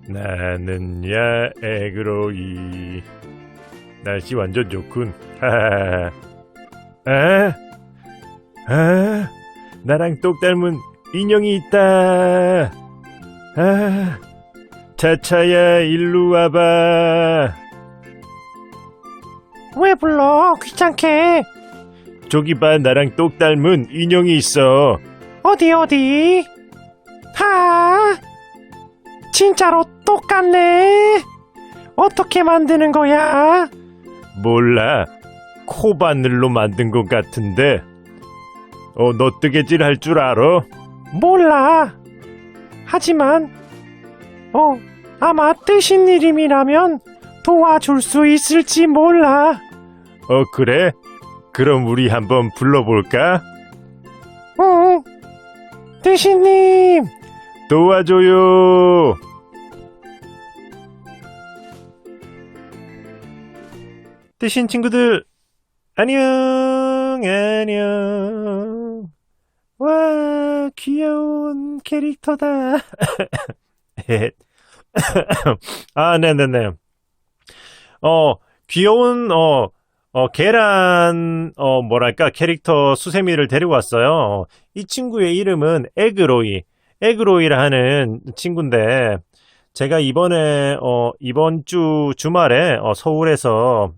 나는 야에그로이. 날씨 완전 좋군. 하하하. 아, 나랑 똑 닮은 인형이 있다. 아, 차차야 일로 와봐. 왜 불러? 귀찮게. 저기 봐, 나랑 똑 닮은 인형이 있어. 어디? 진짜로 똑같네. 어떻게 만드는 거야? 몰라. 코바늘로 만든 것 같은데. 너 뜨개질 할 줄 알아? 몰라. 하지만 아마 뜨신 이름이라면 도와줄 수 있을지 몰라. 그래? 그럼 우리 한번 불러볼까? 응. 뜨신님. 도와줘요. 뜨신 친구들, 안녕. 와, 귀여운 캐릭터다. 네네네. 귀여운, 계란, 뭐랄까, 캐릭터 수세미를 데리고 왔어요. 이 친구의 이름은 에그로이라 하는 친구인데, 제가 이번 주 주말에, 서울에서,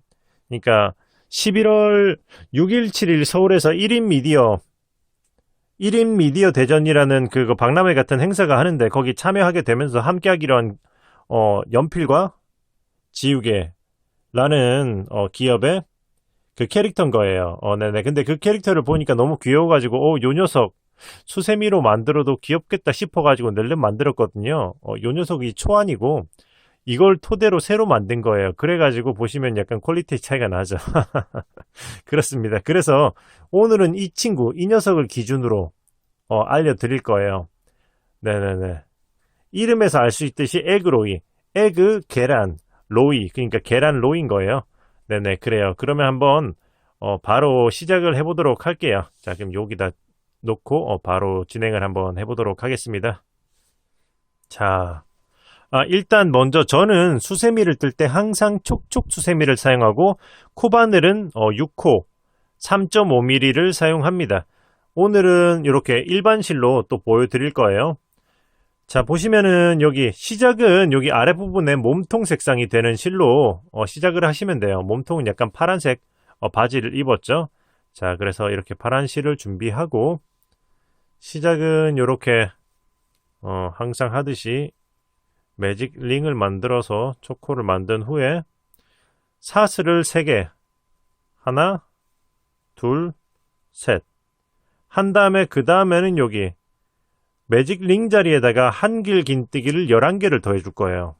그러니까, 11월 6일, 7일 서울에서 1인 미디어 대전이라는 그거 박람회 같은 행사가 하는데, 거기 참여하게 되면서 함께하기로 한, 연필과 지우개라는, 기업의 그 캐릭터인 거예요. 네네. 근데 그 캐릭터를 보니까 너무 귀여워가지고, 요 녀석, 수세미로 만들어도 귀엽겠다 싶어가지고 낼름 만들었거든요. 요 녀석이 초안이고, 이걸 토대로 새로 만든 거예요. 그래가지고 보시면 약간 퀄리티 차이가 나죠. 그렇습니다. 그래서 오늘은 이 녀석을 기준으로, 알려드릴 거예요. 네네네. 이름에서 알 수 있듯이 에그로이, 계란, 로이, 그러니까 계란 로이인 거예요. 네네, 그래요. 그러면 한번, 바로 시작을 해보도록 할게요. 자, 그럼 여기다 놓고, 바로 진행을 한번 해보도록 하겠습니다. 자, 일단 먼저 저는 수세미를 뜰 때 항상 촉촉 수세미를 사용하고, 코바늘은 6호, 3.5mm를 사용합니다. 오늘은 이렇게 일반 실로 또 보여드릴 거예요. 자, 보시면은 시작은 여기 아랫부분에 몸통 색상이 되는 실로 시작을 하시면 돼요. 몸통은 약간 파란색 바지를 입었죠. 자, 그래서 이렇게 파란 실을 준비하고 시작은 이렇게 항상 하듯이 매직 링을 만들어서 초코를 만든 후에 사슬을 3개, 하나, 둘, 셋 한 다음에 그 다음에는 여기 매직 링 자리에다가 한길 긴뜨기를 11개를 더해 줄 거예요.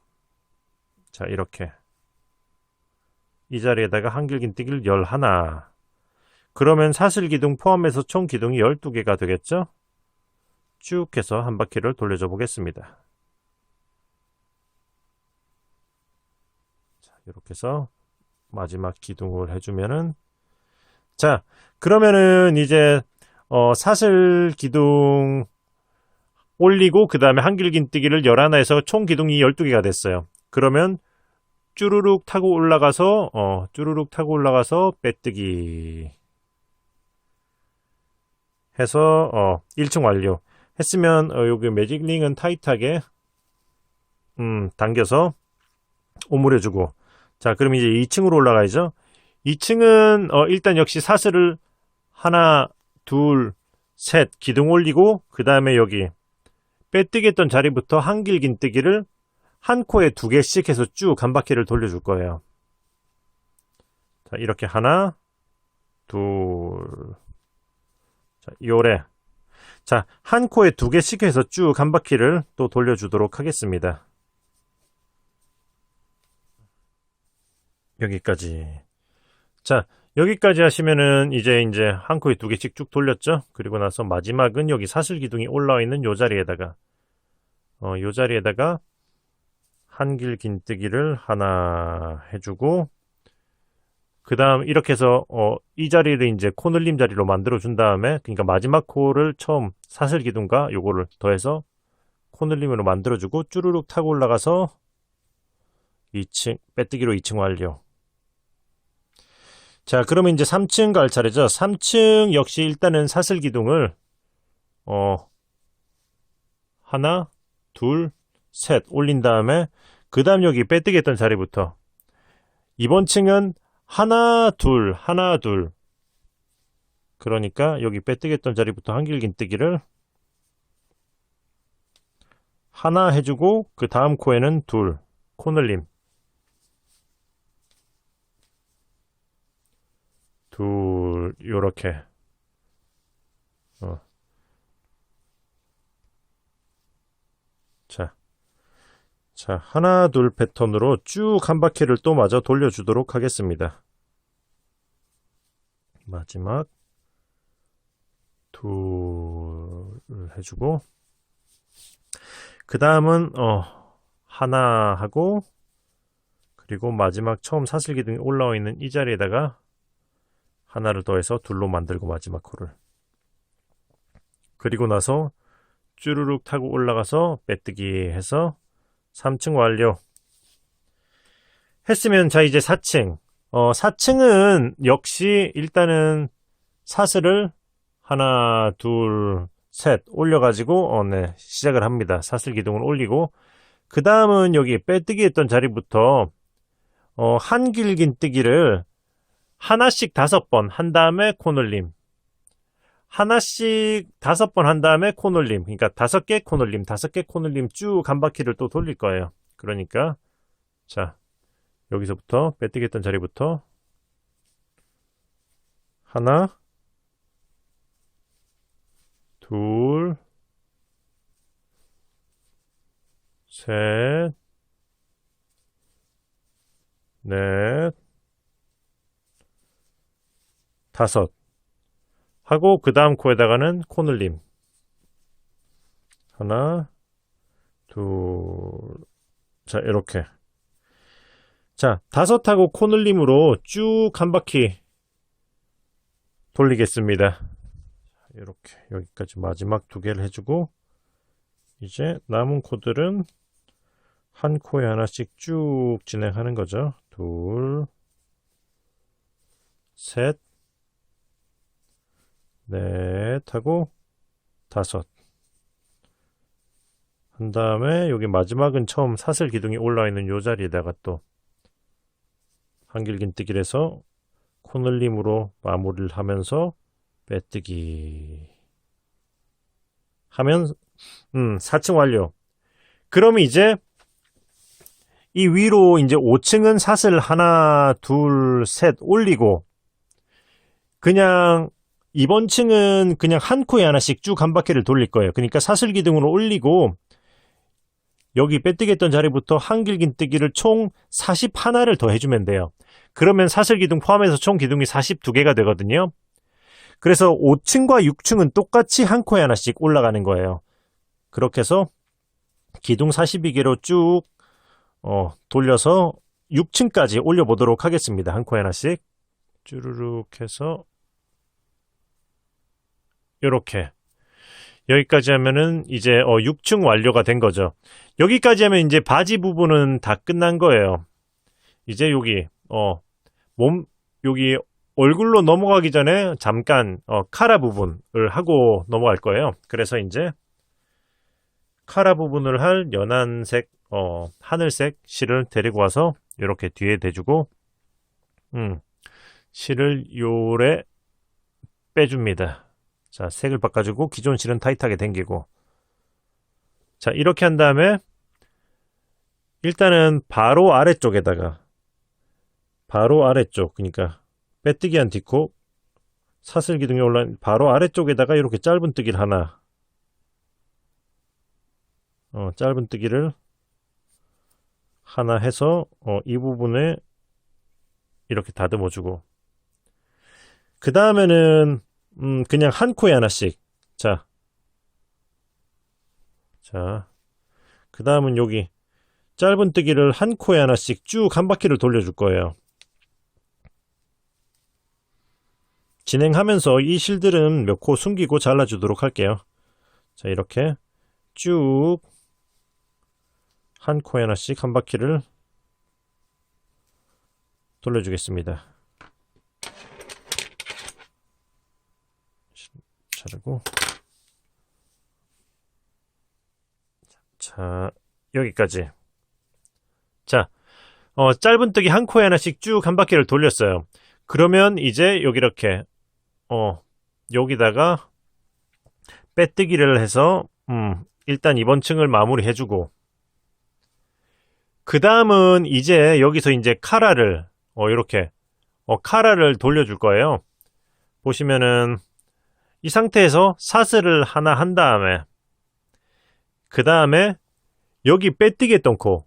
자, 이렇게 이 자리에다가 한길 긴뜨기를 11. 그러면 사슬 기둥 포함해서 총 기둥이 12개가 되겠죠? 쭉 해서 한 바퀴를 돌려줘 보겠습니다. 자, 이렇게 해서 마지막 기둥을 해주면은, 자, 그러면은 이제 사슬 기둥 올리고 그 다음에 한길 긴뜨기를 11에서 총 기둥이 12개가 됐어요. 그러면 쭈루룩 타고 올라가서 빼뜨기 해서 1층 완료 했으면 여기 매직 링은 타이트하게 당겨서 오므려주고, 자, 그럼 이제 2층으로 올라가야죠. 2층은 일단 역시 사슬을 하나, 둘, 셋 기둥 올리고 그 다음에 여기 빼뜨기 했던 자리부터 한길 긴뜨기를 한 코에 2개씩 해서 쭉 한 바퀴를 돌려줄 거예요. 자, 이렇게 하나, 둘, 자, 요래. 자, 한 코에 2개씩 해서 쭉 한 바퀴를 또 돌려주도록 하겠습니다. 여기까지. 자, 여기까지 하시면은 이제 한 코에 2개씩 쭉 돌렸죠? 그리고 나서 마지막은 여기 사슬 기둥이 올라와 있는 요 자리에다가 한길 긴뜨기를 하나 해주고, 그 다음 이렇게 해서 이 자리를 이제 코늘림 자리로 만들어 준 다음에, 그러니까 마지막 코를 처음 사슬 기둥과 요거를 더해서 코늘림으로 만들어 주고 쭈루룩 타고 올라가서 2층, 빼뜨기로 2층 완료. 자, 그러면 이제 3층 갈 차례죠. 3층 역시 일단은 사슬 기둥을, 하나, 둘, 셋 올린 다음에, 그 다음 여기 빼뜨기 했던 자리부터. 이번 층은 하나, 둘, 하나, 둘. 그러니까 여기 빼뜨기 했던 자리부터 한길긴뜨기를 하나 해주고, 그 다음 코에는 둘, 코늘림. 둘, 요렇게. 자, 하나, 둘 패턴으로 쭉 한 바퀴를 또 마저 돌려주도록 하겠습니다. 마지막 둘 해주고, 그 다음은 하나 하고, 그리고 마지막 처음 사슬 기둥이 올라와 있는 이 자리에다가 하나를 더해서 둘로 만들고 마지막 코를. 그리고 나서 쭈루룩 타고 올라가서 빼뜨기 해서 3층 완료. 했으면 자 이제 4층. 4층은 역시 일단은 사슬을 하나, 둘, 셋 올려가지고 네, 시작을 합니다. 사슬 기둥을 올리고, 그 다음은 여기 빼뜨기 했던 자리부터 한길긴뜨기를 하나씩 5번 한 다음에 코늘림, 하나씩 5번 한 다음에 코늘림, 그러니까 5개 코늘림, 5개 코늘림 쭉 한 바퀴를 또 돌릴 거예요. 그러니까 자, 여기서부터 빼뜨기 했던 자리부터 하나, 둘, 셋, 넷, 5 하고, 그 다음 코에다가는 코늘림 하나, 둘, 자 이렇게. 자, 5하고 코늘림으로 쭉 한 바퀴 돌리겠습니다. 이렇게 여기까지 마지막 2개를 해주고, 이제 남은 코들은 한 코에 하나씩 쭉 진행하는 거죠. 둘, 셋, 넷 하고 5 한 다음에 여기 마지막은 처음 사슬 기둥이 올라와 있는 요 자리에다가 또 한길긴뜨기를 해서 코늘림으로 마무리를 하면서 빼뜨기 하면 4층 완료. 그럼 이제 이 위로 이제 5층은 사슬 하나, 둘, 셋 올리고, 그냥 이번 층은 그냥 한 코에 하나씩 쭉 한 바퀴를 돌릴 거예요. 그러니까 사슬 기둥으로 올리고, 여기 빼뜨기 했던 자리부터 한길긴뜨기를 총 41를 더 해주면 돼요. 그러면 사슬 기둥 포함해서 총 기둥이 42개가 되거든요. 그래서 5층과 6층은 똑같이 한 코에 하나씩 올라가는 거예요. 그렇게 해서 기둥 42개로 쭉 돌려서 6층까지 올려보도록 하겠습니다. 한 코에 하나씩 쭈루룩 해서 이렇게 여기까지 하면은 이제 6층 완료가 된 거죠. 여기까지 하면 이제 바지 부분은 다 끝난 거예요. 이제 여기 여기 얼굴로 넘어가기 전에 잠깐 카라 부분을 하고 넘어갈 거예요. 그래서 이제 카라 부분을 할 연한색 하늘색 실을 데리고 와서 이렇게 뒤에 대주고 실을 요래 빼줍니다. 자, 색을 바꿔주고 기존 실은 타이트하게 당기고, 자 이렇게 한 다음에 일단은 바로 아래쪽에다가 바로 아래쪽, 그러니까 빼뜨기 한 뒷코 사슬 기둥이 올라온 바로 아래쪽에다가 이렇게 짧은 뜨기를 하나, 짧은 뜨기를 하나 해서 이 부분에 이렇게 다듬어주고, 그 다음에는 그냥 한 코에 하나씩. 자, 그 다음은 여기 짧은 뜨기를 한 코에 하나씩 쭉 한 바퀴를 돌려줄 거예요. 진행하면서 이 실들은 몇 코 숨기고 잘라주도록 할게요. 자, 이렇게 쭉 한 코에 하나씩 한 바퀴를 돌려주겠습니다. 자르고 자 여기까지. 자 짧은뜨기 한 코에 하나씩 쭉 한 바퀴를 돌렸어요. 그러면 이제 여기 이렇게 여기다가 빼뜨기를 해서 일단 이번 층을 마무리 해주고, 그 다음은 이제 여기서 이제 카라를 이렇게 카라를 돌려줄 거예요. 보시면은 이 상태에서 사슬을 하나 한 다음에, 그 다음에 여기 빼뜨기 했던 코,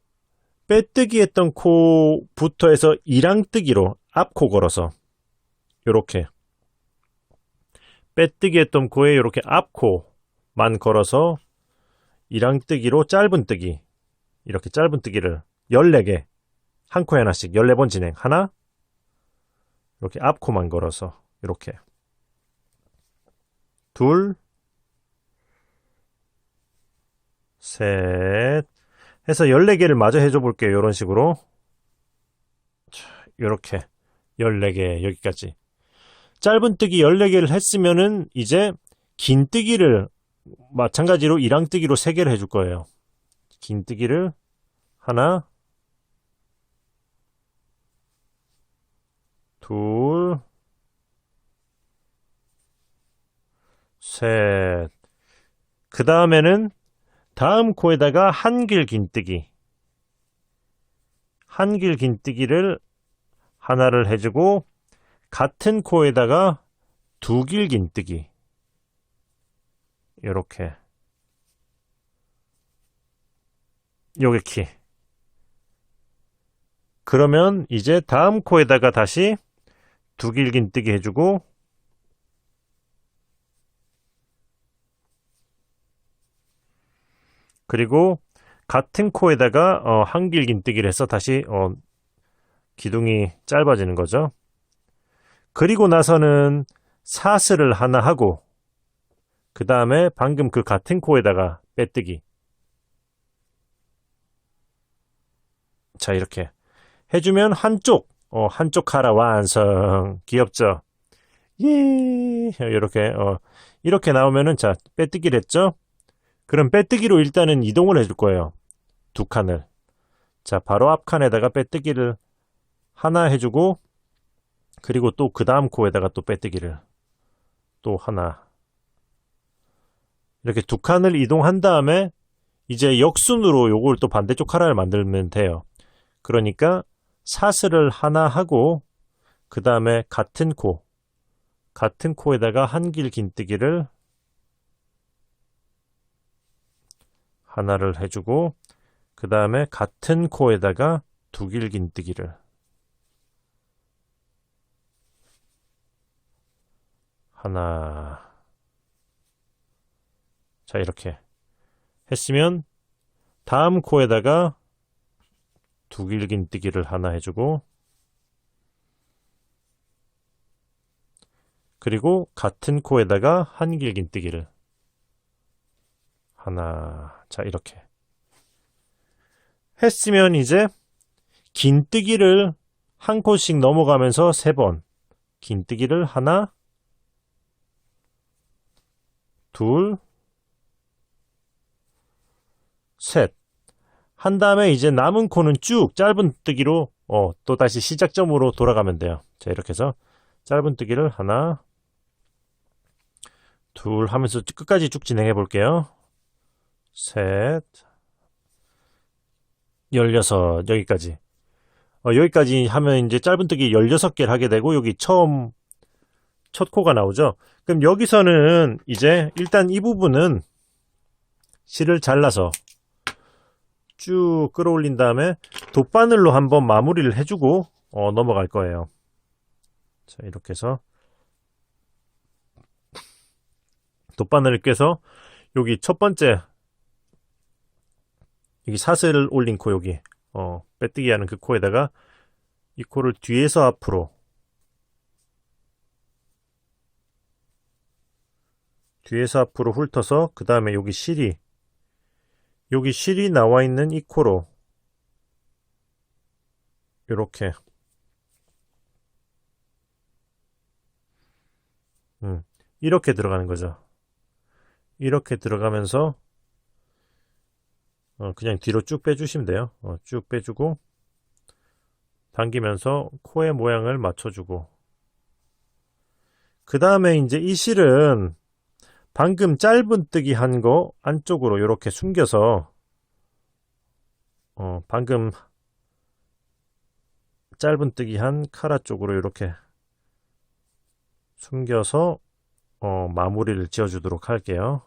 빼뜨기 했던 코부터 해서 이랑뜨기로 앞코 걸어서 요렇게 빼뜨기 했던 코에 이렇게 앞코만 걸어서 이랑뜨기로 짧은뜨기, 이렇게 짧은뜨기를 14개, 한 코에 하나씩 14번 진행. 하나, 이렇게 앞코만 걸어서 이렇게 둘, 셋 해서 14개를 마저 해줘 볼게요. 이런 식으로. 이렇게 14개 여기까지. 짧은뜨기 14개를 했으면은 이제 긴뜨기를 마찬가지로 이랑뜨기로 3개를 해줄 거예요. 긴뜨기를 하나, 둘, 셋. 그 다음에는 다음 코에다가 한길 긴뜨기, 한길 긴뜨기를 하나를 해주고, 같은 코에다가 두길 긴뜨기, 요렇게 요렇게. 그러면 이제 다음 코에다가 다시 두길 긴뜨기 해주고, 그리고 같은 코에다가 한길 긴뜨기를 해서 다시 기둥이 짧아지는 거죠. 그리고 나서는 사슬을 하나 하고, 그 다음에 방금 그 같은 코에다가 빼뜨기. 자, 이렇게 해주면 한쪽 카라 완성. 귀엽죠? 예, 이렇게 나오면은, 자, 빼뜨기를 했죠? 그럼 빼뜨기로 일단은 이동을 해줄 거예요. 두 칸을. 자, 바로 앞 칸에다가 빼뜨기를 하나 해주고, 그리고 또 그 다음 코에다가 또 빼뜨기를 또 하나. 이렇게 두 칸을 이동한 다음에 이제 역순으로 요걸 또 반대쪽 카라를 만들면 돼요. 그러니까 사슬을 하나 하고, 그 다음에 같은 코에다가 한길 긴뜨기를 하나를 해주고, 그 다음에 같은 코에다가 두길 긴뜨기를 하나. 자, 이렇게 했으면 다음 코에다가 두길 긴뜨기를 하나 해주고, 그리고 같은 코에다가 한길 긴뜨기를 하나. 자, 이렇게 했으면 이제 긴뜨기를 한 코씩 넘어가면서 3번 긴뜨기를 하나, 둘, 셋 한 다음에 이제 남은 코는 쭉 짧은뜨기로 또 다시 시작점으로 돌아가면 돼요. 자, 이렇게 해서 짧은뜨기를 하나, 둘 하면서 끝까지 쭉 진행해 볼게요. 셋, 16, 여기까지. 여기까지 하면 이제 짧은뜨기 16개를 하게 되고, 여기 처음 첫 코가 나오죠. 그럼 여기서는 이제 일단 이 부분은 실을 잘라서 쭉 끌어올린 다음에 돗바늘로 한번 마무리를 해주고 넘어갈 거예요. 자, 이렇게 해서 돗바늘을 꿰서 여기 첫 번째, 여기 사슬을 올린 코, 여기 빼뜨기 하는 그 코에다가 이 코를 뒤에서 앞으로, 훑어서, 그 다음에 여기 실이 나와 있는 이 코로 이렇게 이렇게 들어가는 거죠. 이렇게 들어가면서 그냥 뒤로 쭉 빼주시면 돼요. 쭉 빼주고 당기면서 코의 모양을 맞춰주고, 그 다음에 이제 이 실은 방금 짧은뜨기 한 거 안쪽으로 이렇게 숨겨서 방금 짧은뜨기 한 카라 쪽으로 이렇게 숨겨서 마무리를 지어주도록 할게요.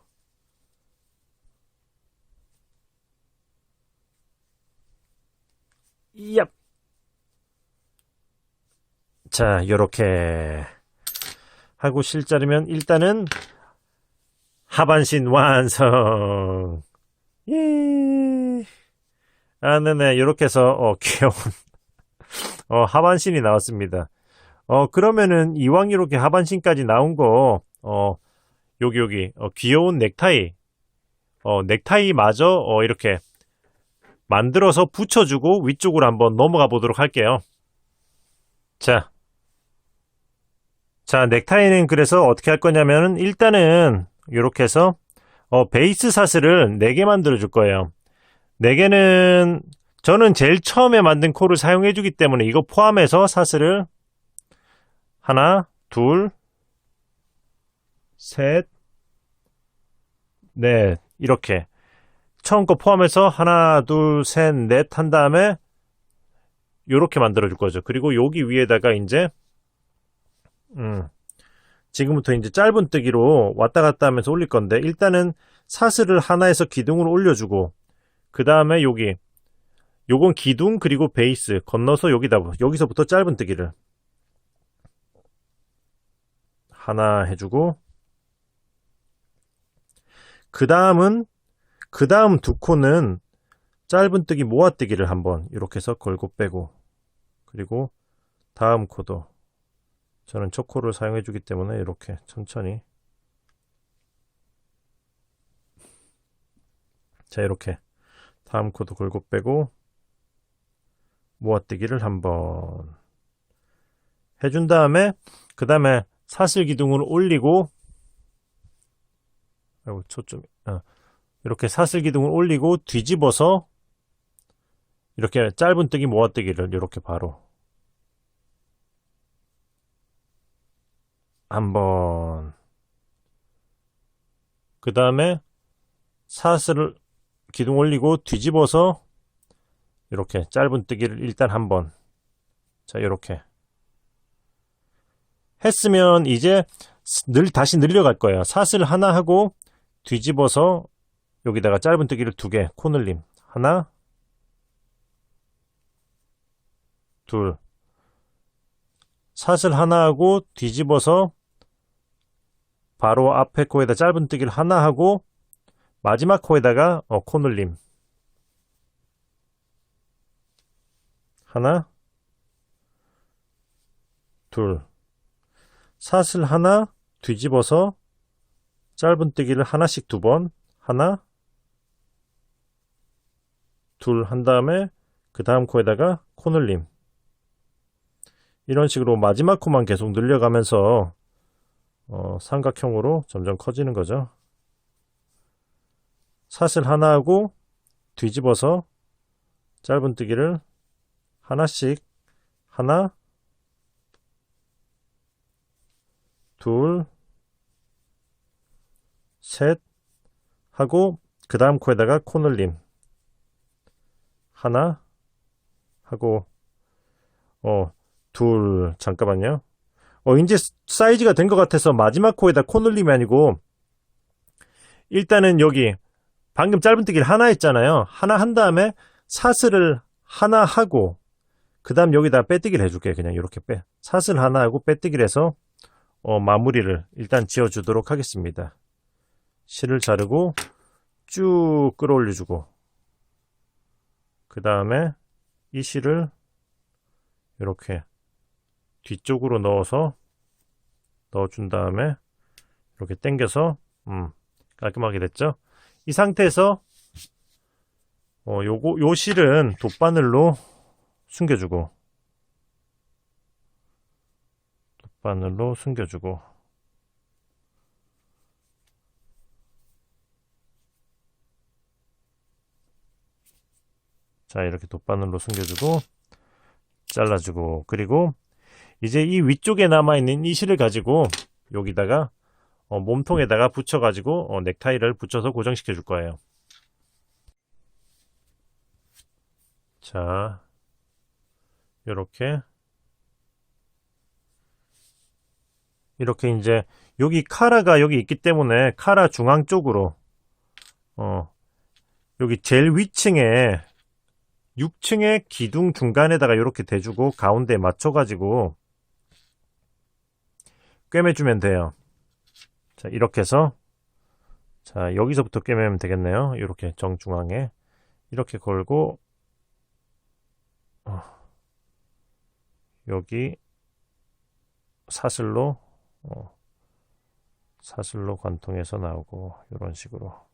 얍! 자, 요렇게 하고 실 자르면 일단은 하반신 완성! 예! 아, 네네. 요렇게 해서, 귀여운, 하반신이 나왔습니다. 그러면은 이왕 이렇게 하반신까지 나온 거, 여기, 귀여운 넥타이, 넥타이마저, 이렇게 만들어서 붙여주고 위쪽으로 한번 넘어가 보도록 할게요. 자, 넥타이는 그래서 어떻게 할 거냐면은 일단은 이렇게 해서 베이스 사슬을 4개 만들어 줄 거예요. 4개는 저는 제일 처음에 만든 코를 사용해 주기 때문에 이거 포함해서 사슬을 하나, 둘, 셋, 넷, 이렇게 처음 거 포함해서 하나, 둘, 셋, 넷 한 다음에 요렇게 만들어 줄 거죠. 그리고 여기 위에다가 이제 지금부터 이제 짧은뜨기로 왔다 갔다 하면서 올릴 건데, 일단은 사슬을 하나에서 기둥을 올려주고, 그 다음에 요건 기둥 그리고 베이스 건너서 여기서부터 짧은뜨기를 하나 해주고, 그 다음 두 코는 짧은뜨기 모아뜨기를 한번 이렇게 해서 걸고 빼고, 그리고 다음 코도 저는 첫 코를 사용해 주기 때문에 이렇게 천천히, 자, 이렇게 다음 코도 걸고 빼고 모아뜨기를 한번 해준 다음에, 그 다음에 사슬 기둥을 올리고, 이렇게 사슬 기둥을 올리고 뒤집어서 이렇게 짧은뜨기 모아뜨기를 이렇게 바로 한번, 그 다음에 사슬을 기둥 올리고 뒤집어서 이렇게 짧은뜨기를 일단 한번, 자, 이렇게 했으면 이제 다시 늘려갈 거예요. 사슬 하나 하고 뒤집어서 여기다가 짧은뜨기를 2개, 코늘림 하나, 둘, 사슬 하나 하고 뒤집어서 바로 앞에 코에다 짧은뜨기를 하나 하고 마지막 코에다가 코늘림 하나, 둘, 사슬 하나 뒤집어서 짧은뜨기를 하나씩 2번, 하나, 둘 한 다음에 그 다음 코에다가 코늘림, 이런 식으로 마지막 코만 계속 늘려가면서 삼각형으로 점점 커지는 거죠. 사슬 하나 하고 뒤집어서 짧은뜨기를 하나씩, 하나, 둘, 셋 하고 그 다음 코에다가 코늘림 하나 하고, 둘, 잠깐만요. 이제 사이즈가 된 것 같아서 마지막 코에다 코늘림이 아니고, 일단은 여기 방금 짧은뜨기를 하나 했잖아요. 하나 한 다음에 사슬을 하나 하고 그 다음 여기다 빼뜨기를 해줄게요. 그냥 이렇게 사슬 하나 하고 빼뜨기를 해서 마무리를 일단 지어주도록 하겠습니다. 실을 자르고 쭉 끌어올려주고, 그 다음에 이 실을 이렇게 뒤쪽으로 넣어준 다음에 이렇게 당겨서 깔끔하게 됐죠. 이 상태에서 요 실은 돗바늘로 숨겨주고, 자, 이렇게 돗바늘로 숨겨주고 잘라주고, 그리고 이제 이 위쪽에 남아있는 이 실을 가지고 여기다가 몸통에다가 붙여가지고 넥타이를 붙여서 고정시켜 줄 거예요. 자, 이렇게 이제 여기 카라가 여기 있기 때문에 카라 중앙 쪽으로 여기 제일 위층에 6층의 기둥 중간에다가 이렇게 대주고 가운데 맞춰가지고 꿰매주면 돼요. 자, 이렇게 해서 자, 여기서부터 꿰매면 되겠네요. 이렇게 정중앙에 이렇게 걸고 여기 사슬로 관통해서 나오고 이런 식으로.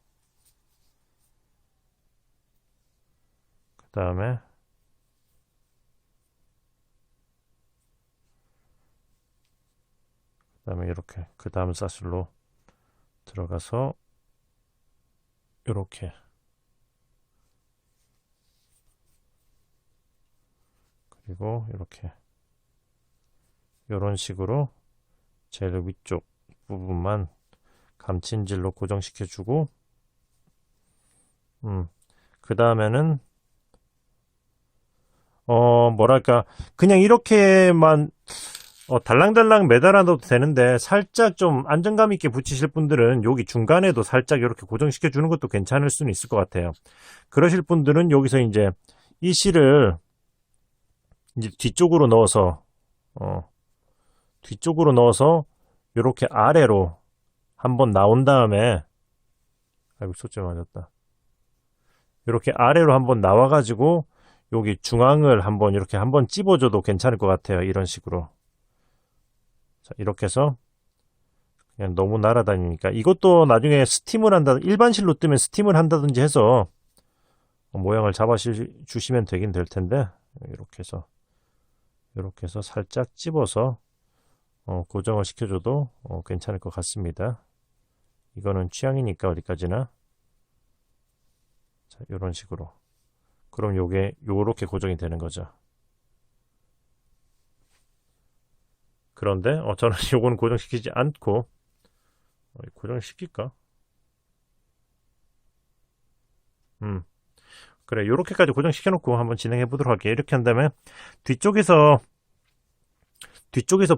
그 다음에 이렇게 그 다음 사슬로 들어가서 이렇게, 그리고 이렇게 이런 식으로 제일 위쪽 부분만 감침질로 고정시켜 주고 그 다음에는 뭐랄까 그냥 이렇게만 달랑달랑 매달아도 되는데 살짝 좀 안정감 있게 붙이실 분들은 여기 중간에도 살짝 이렇게 고정시켜 주는 것도 괜찮을 수는 있을 것 같아요. 그러실 분들은 여기서 이제 이 실을 이제 뒤쪽으로 넣어서 이렇게 아래로 한번 나온 다음에, 아이고 초점 맞았다. 이렇게 아래로 한번 나와가지고 여기 중앙을 한번 이렇게 한번 찝어줘도 괜찮을 것 같아요. 이런 식으로. 자, 이렇게 해서 그냥 너무 날아다니니까 이것도 나중에 스팀을 한다, 일반 실로 뜨면 스팀을 한다든지 해서 모양을 잡아 주시면 되긴 될 텐데 이렇게 해서 살짝 찝어서 고정을 시켜줘도 괜찮을 것 같습니다. 이거는 취향이니까 어디까지나. 자, 이런 식으로. 그럼 요게 요렇게 고정이 되는 거죠. 그런데 저는 요거는 고정시키지 않고 고정시킬까? 그래, 요렇게까지 고정시켜 놓고 한번 진행해 보도록 할게요. 이렇게 한 다음에 뒤쪽에서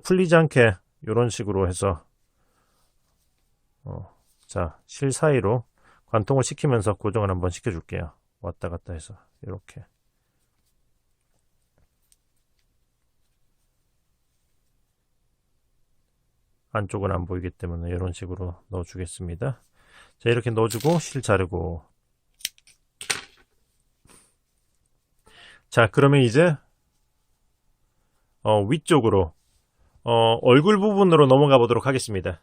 풀리지 않게 요런 식으로 해서 자, 실 사이로 관통을 시키면서 고정을 한번 시켜줄게요. 왔다 갔다 해서 이렇게. 안쪽은 안 보이기 때문에 이런 식으로 넣어주겠습니다. 자, 이렇게 넣어주고 실 자르고. 자, 그러면 이제 위쪽으로 얼굴 부분으로 넘어가 보도록 하겠습니다.